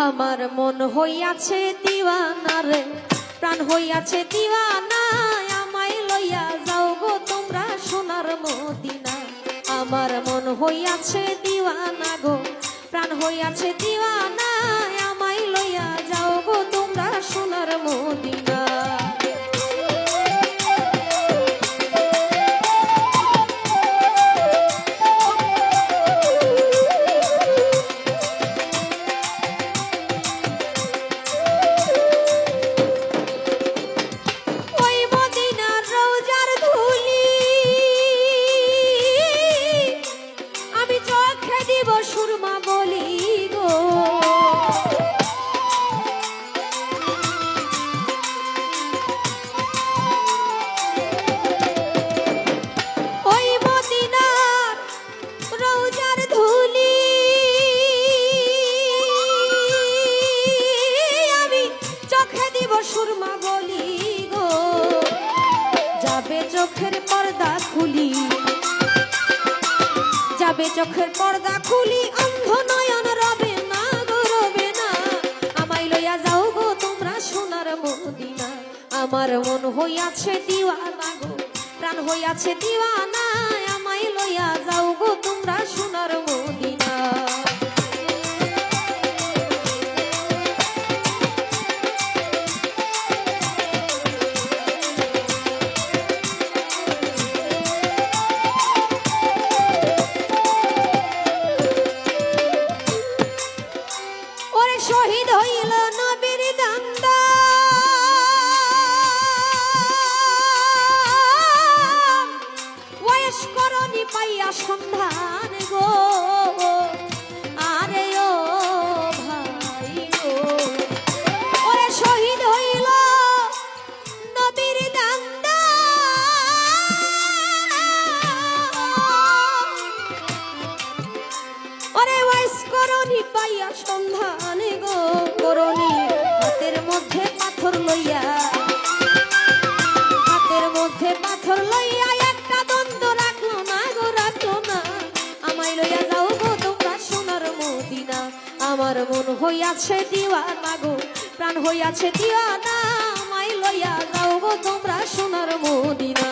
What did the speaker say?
আমার মন হইয়াছে দিওয়ানা রে, প্রাণ হইয়াছে দিওয়ানা, আমায় লইয়া যাও গো তোমরা সোনার মদিনা। আমার মন হইয়াছে দিওয়ানা গো, প্রাণ হইয়াছে দিওয়ানা, আমায় লইয়া যাও গো তোমরা সোনার মদিনা। সুরমা বলি গো, ওই মদিনার রওজার ধুলি আমি চোখে দিব সুরমা বলি গো। যাবে চোখের পর্দা খুলি, যাবে চোখের পর্দা খুলি, অন্ধ নয়ন রবে না গো রবে না, আমায় লইয়া যাও গো তোমরা সোনার মদিনা। আমার মন হইয়াছে দিওয়ানা গো, প্রাণ হইয়াছে দিওয়ানা, আমায় লইয়া যাও গো তোমরা সোনার মদিনা। শহীদ হইল নবীর দান্দা, বয়স করনি পাইয়া সন্ধান গো, আরে ও ভাই গো। ওরে শহীদ হইল নবীর দান্দা, ওরে বয়স করনি পাইয়া সন্ধান গো, করনি হাতের মধ্যে পাথর লইয়া, হাতের মধ্যে পাথর লইয়া একটা দ্বন্দ্ব রাখলো না গো রাখলো না, আমায় লইয়া যাও গো তোমরা সোনার মদিনা। আমার মন হইয়াছে দিওয়ানা গো, প্রাণ হইয়াছে দিওয়ানা, আমায় লইয়া যাও গো তোমরা সোনার মদিনা।